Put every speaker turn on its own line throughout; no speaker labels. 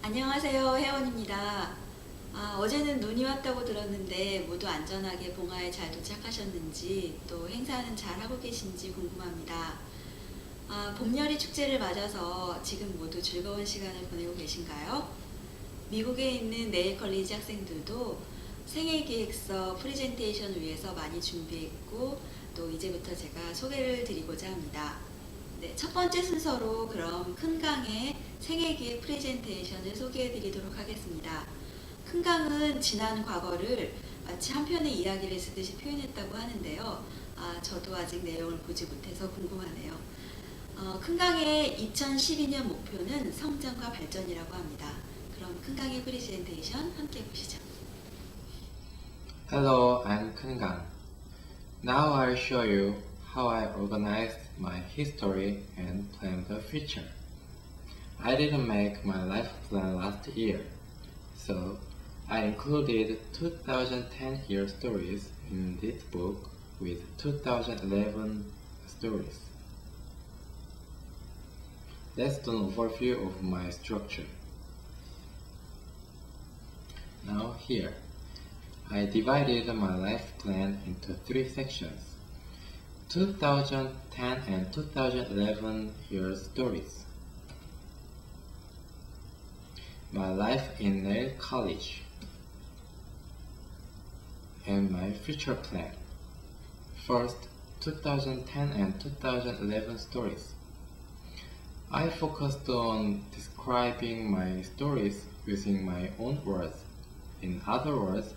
안녕하세요, 혜원입니다. 어제는 눈이 왔다고 들었는데 모두 안전하게 봉화에 잘 도착하셨는지 또 행사는 잘 하고 계신지 궁금합니다. 봄열이 축제를 맞아서 지금 모두 즐거운 시간을 보내고 계신가요? 미국에 있는 내일칼리지 학생들도 생애기획서 프리젠테이션을 위해서 많이 준비했고 또 이제부터 제가 소개를 드리고자 합니다. 네, 첫 번째 순서로 그럼 큰강의 생애기획 프레젠테이션을 소개해 드리도록 하겠습니다. 큰강은 지난 과거를 마치 한 편의 이야기를 쓰듯이 표현했다고 하는데요. 저도 아직 내용을 보지 못해서 궁금하네요. 큰강의 2012년 목표는 성장과 발전이라고 합니다. 그럼 큰강의 프레젠테이션 함께 보시죠.
Hello, I'm Kungang. Now I'll show you how I organized my history and plan the future. I didn't make my life plan last year, so I included 2010 year stories in this book with 2011 stories. That's an overview of my structure. Now here, I divided my life plan into 3 sections. 2010 and 2011 year stories. My life in Neilkalliji. And my future plan. First, 2010 and 2011 stories. I focused on describing my stories using my own words. In other words,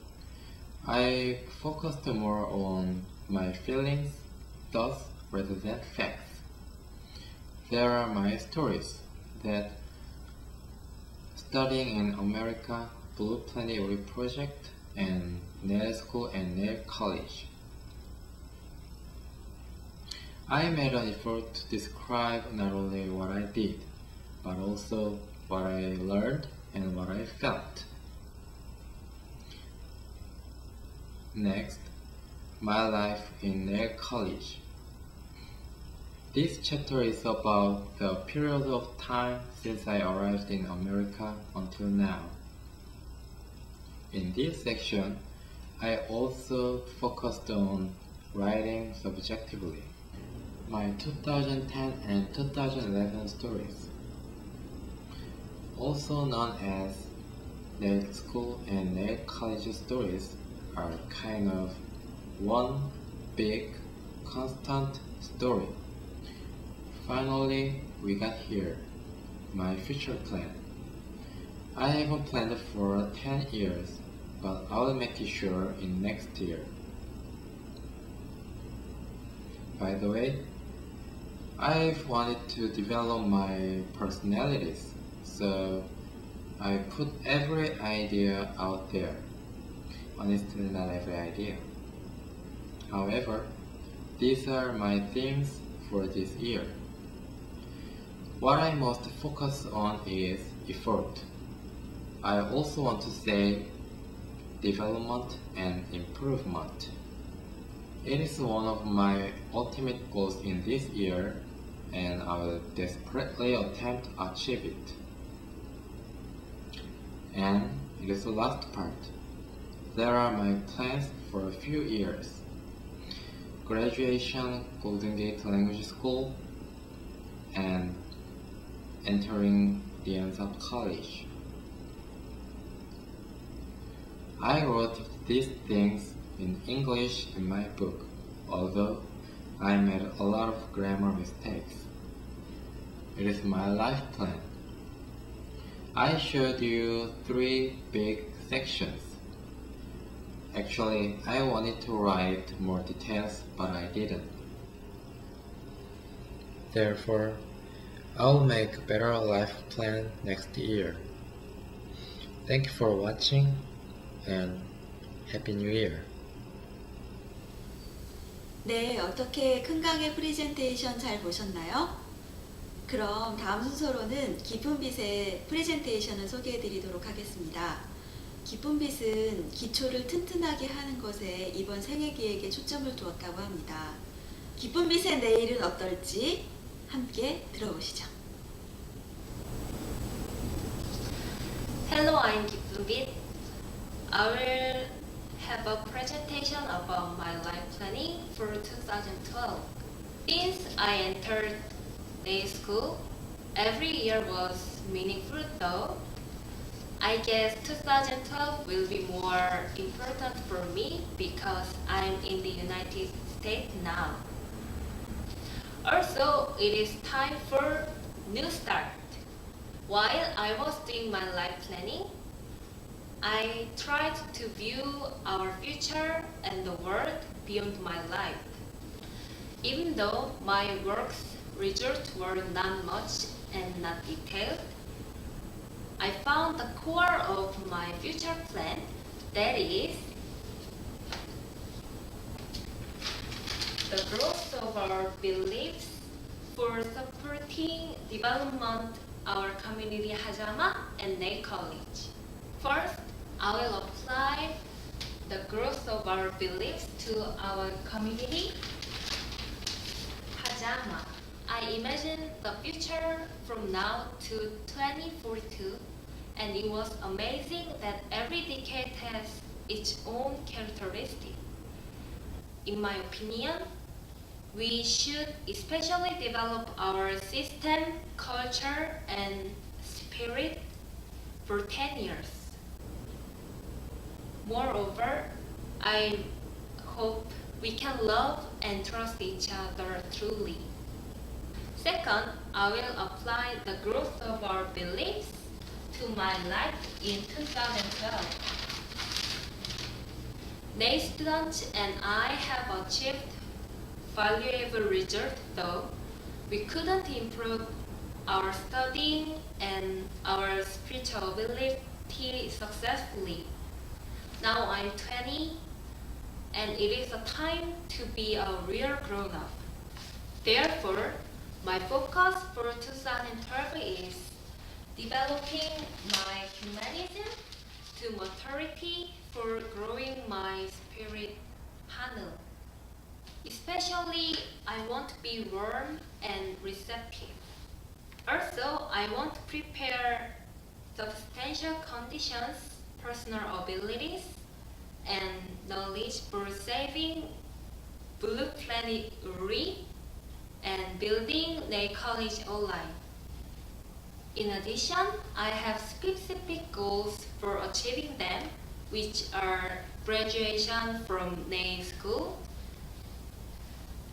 I focused more on my feelings, thoughts, rather than facts. There are my stories that studying in America, Blue Planet Project, and Nail School and Nail College. I made an effort to describe not only what I did, but also what I learned and what I felt. Next, my life in Nail College. This chapter is about the period of time since I arrived in America until now. In this section, I also focused on writing subjectively. My 2010 and 2011 stories, also known as Nail School and Nail College stories, are kind of one big, constant story. Finally, we got here, my future plan. I haven't planned for 10 years, but I'll make it sure in next year. By the way, I've wanted to develop my personalities, so I put every idea out there. Honestly, not every idea. However, these are my themes for this year. What I most focus on is effort. I also want to say development and improvement. It is one of my ultimate goals in this year, and I will desperately attempt to achieve it. And it is the last part. There are my plans for a few years. Graduation, Golden Gate Language School, and entering the Ensa College. I wrote these things in English in my book, although I made a lot of grammar mistakes. It is my life plan. I showed you 3 big sections. Actually, I wanted to write more details, but I didn't. Therefore, I'll make a better life plan next year. Thank you for watching, and Happy New Year.
네, 어떻게 큰강의 프레젠테이션 잘 보셨나요? 그럼 다음 순서로는 깊은 빛의 프레젠테이션을 소개해 드리도록 하겠습니다. 깊은 빛은 기초를 튼튼하게 하는 것에 이번 생애기획에 초점을 두었다고 합니다. 깊은 빛의 내일은 어떨지 함께 들어보시죠.
I'm 기쁜빛. I will have a presentation about my life planning for 2012. Since I entered day school, every year was meaningful though. I guess 2012 will be more important for me because I'm in the United States now. Also, it is time for new start. While I was doing my life planning, I tried to view our future and the world beyond my life. Even though my work's results were not much and not detailed, I found the core of my future plan, that is, the growth of our beliefs for supporting development our community Hajama and 내일칼리지. First, I will apply the growth of our beliefs to our community Hajama. I imagine the future from now to 2042, and it was amazing that every decade has its own characteristic. In my opinion, we should especially develop our system, culture, and spirit for 10 years. Moreover, I hope we can love and trust each other truly. Second, I will apply the growth of our beliefs to my life in 2012. Nay students and I have achieved valuable results, though we couldn't improve our studying and our spiritual ability successfully. Now I'm 20 and it is a time to be a real grown-up. Therefore, my focus for 2012 is developing my humanism to maturity for growing my spirit panel. Especially, I want to be warm and receptive. Also, I want to prepare substantial conditions, personal abilities, and knowledge for saving blue planet Uri and building 내일칼리지 online. In addition, I have specific goals for achieving them, which are graduation from Nay School,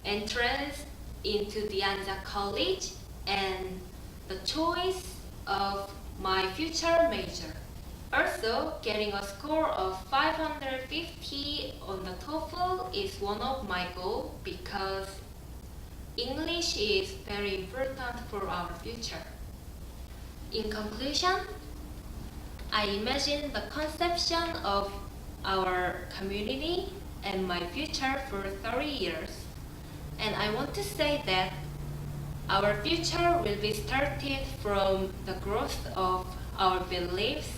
entrance into the Anza College, and the choice of my future major. Also, getting a score of 550 on the TOEFL is one of my goals because English is very important for our future. In conclusion, I imagine the conception of our community and my future for 30 years. And I want to say that our future will be started from the growth of our beliefs,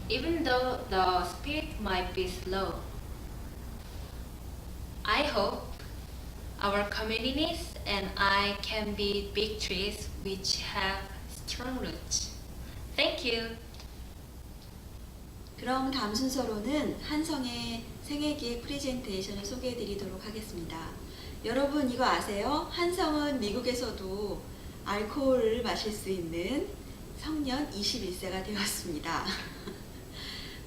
even though the speed might be slow. I hope our communities and I can be big trees which have strong roots. Thank you.
그럼 다음 순서로는 한성의 생애기획 프리젠테이션을 소개해 드리도록 하겠습니다. 여러분 이거 아세요? 한성은 미국에서도 알코올을 마실 수 있는 성년 21세가 되었습니다.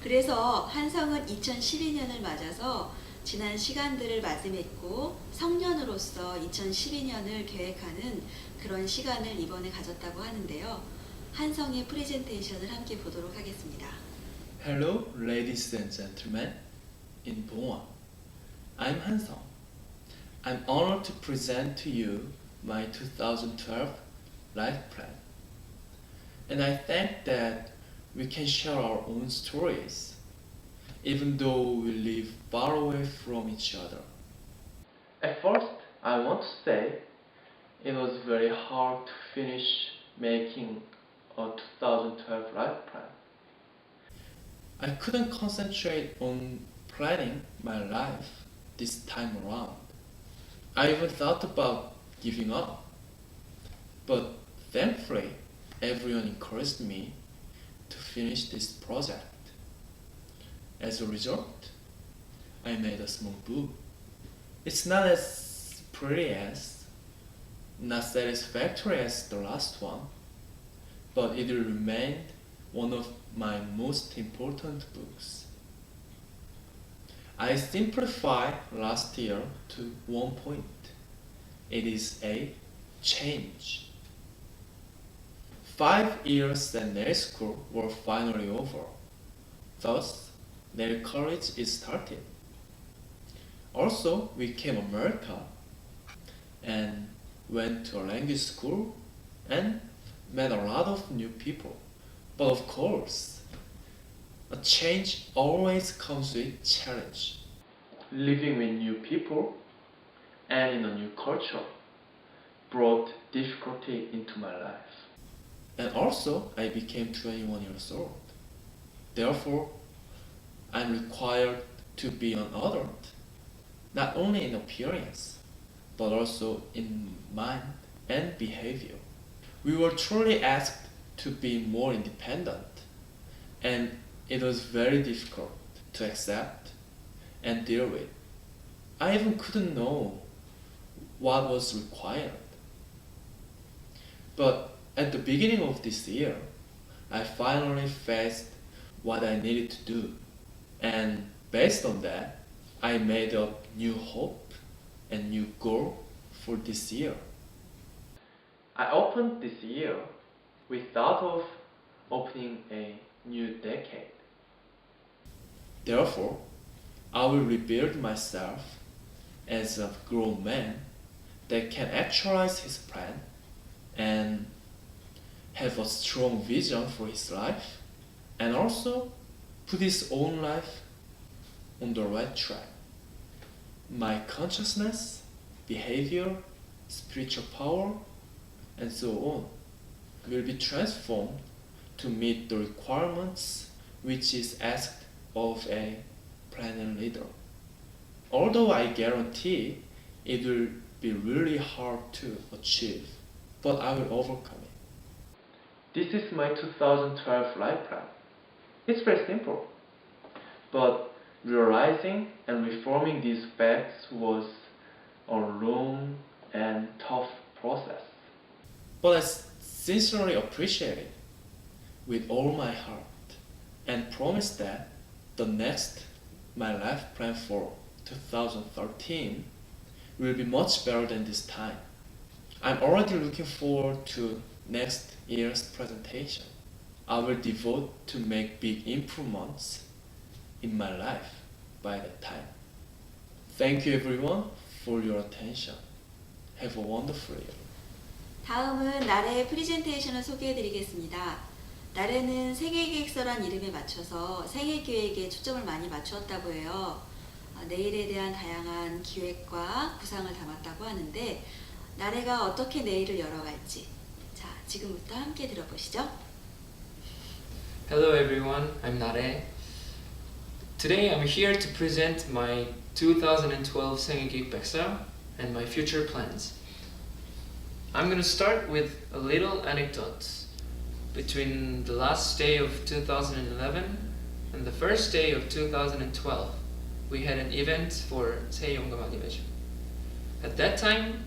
그래서 한성은 2012년을 맞아서 지난 시간들을 마지막고 성년으로서 2012년을 계획하는 그런 시간을 이번에 가졌다고 하는데요. 한성의 프레젠테이션을 함께 보도록 하겠습니다.
Hello, ladies and gentlemen. In Bonghwa, I'm Han-sung. I'm honored to present to you my 2012 life plan. And I think that we can share our own stories, even though we live far away from each other. At first, I want to say it was very hard to finish making a 2012 life plan. I couldn't concentrate on planning my life this time around. I even thought about giving up. But thankfully, everyone encouraged me to finish this project. As a result, I made a small book. It's not as pretty as, not satisfactory as the last one, but it will remain one of my most important books. I simplified last year to one point. It is a change. 5 years at nail school were finally over. Thus, Neil칼리지 is started. Also, we came America and went to a language school and met a lot of new people. But of course, a change always comes with challenge. Living with new people and in a new culture brought difficulty into my life. And also, I became 21 years old. Therefore, I'm required to be an adult, not only in appearance, but also in mind and behavior. We were truly asked to be more independent, and it was very difficult to accept and deal with. I even couldn't know what was required. But at the beginning of this year, I finally faced what I needed to do. And based on that, I made a new hope and new goal for this year. I opened this year with thought of opening a new decade. Therefore, I will rebuild myself as a grown man that can actualize his plan and have a strong vision for his life, and also put his own life on the right track. My consciousness, behavior, spiritual power, and so on will be transformed to meet the requirements which is asked of a planning leader. Although I guarantee it will be really hard to achieve, but I will overcome it. This is my 2012 life plan. It's very simple, but realizing and reforming these facts was a long and tough process. But I sincerely appreciate it with all my heart and promise that my life plan for 2013 will be much better than this time. I'm already looking forward to next year's presentation. I will devote to make big improvements in my life by that time. Thank you everyone for your attention. Have a wonderful year.
다음은 나래의 프리젠테이션을 소개해드리겠습니다. 나래는 생애계획서란 이름에 맞춰서 생애계획에 초점을 많이 맞추었다고 해요. 내일에 대한 다양한 기획과 구상을 담았다고 하는데 나래가 어떻게 내일을 열어갈지 자, 지금부터 함께 들어보시죠.
Hello everyone, I'm Nare. Today I'm here to present my 2012 생애계획서 and my future plans. I'm going to start with a little anecdote. Between the last day of 2011 and the first day of 2012, we had an event for 새해 용감 아니메죠. At that time,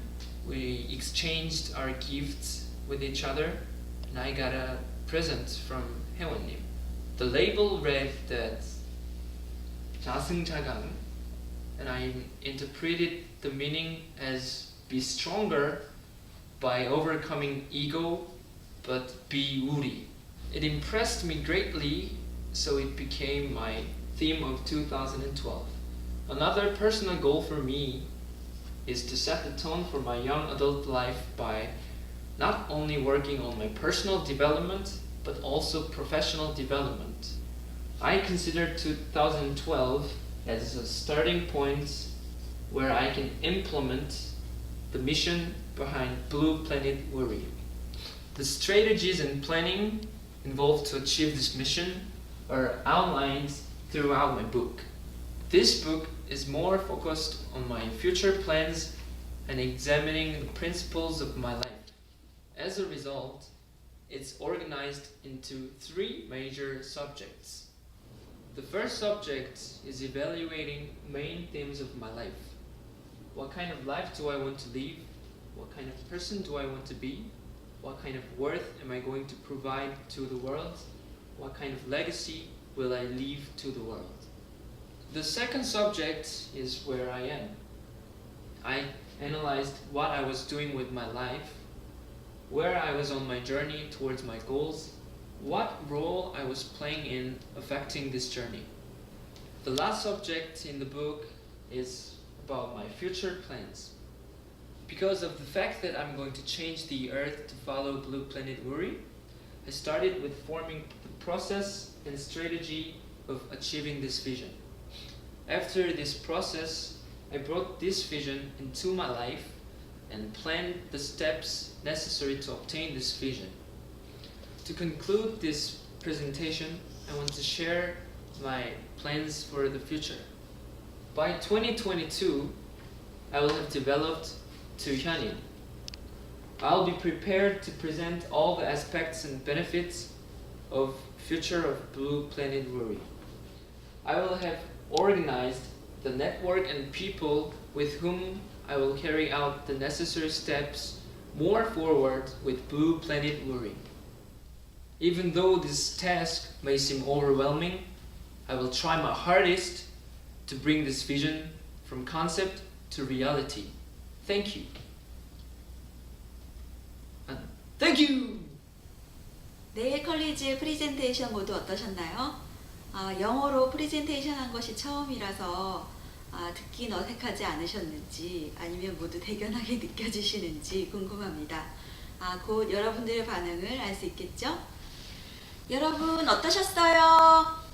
we exchanged our gifts with each other, and I got a present from 혜원님. The label read that 자승자강, and I interpreted the meaning as be stronger by overcoming ego, but be 우리. It impressed me greatly, so it became my theme of 2012. Another personal goal for me is to set the tone for my young adult life by not only working on my personal development, but also professional development. I consider 2012 as a starting point where I can implement the mission behind Blue Planet Worry. The strategies and planning involved to achieve this mission are outlined throughout my book. This book is more focused on my future plans and examining the principles of my life. As a result, it's organized into 3 major subjects. The first subject is evaluating main themes of my life. What kind of life do I want to live? What kind of person do I want to be? What kind of worth am I going to provide to the world? What kind of legacy will I leave to the world? The second subject is where I am. I analyzed what I was doing with my life, where I was on my journey towards my goals, what role I was playing in affecting this journey. The last subject in the book is about my future plans. Because of the fact that I'm going to change the Earth to follow Blue Planet Uri, I started with forming the process and strategy of achieving this vision. After this process, I brought this vision into my life and planned the steps necessary to obtain this vision. To conclude this presentation, I want to share my plans for the future. By 2022, I will have developed to Hyanin. I'll be prepared to present all the aspects and benefits of future of Blue Planet Uri. I will have organized the network and people with whom I will carry out the necessary steps more forward with Blue Planet Uri. Even though this task may seem overwhelming, I will try my hardest to bring this vision from concept to reality. Thank you. Thank you!
내일칼리지 프리젠테이션 모두 어떠셨나요? 영어로 프리젠테이션 한 것이 처음이라서 듣긴 어색하지 않으셨는지 아니면 모두 대견하게 느껴지시는지 궁금합니다. 곧 여러분들의 반응을 알 수 있겠죠? 여러분 어떠셨어요?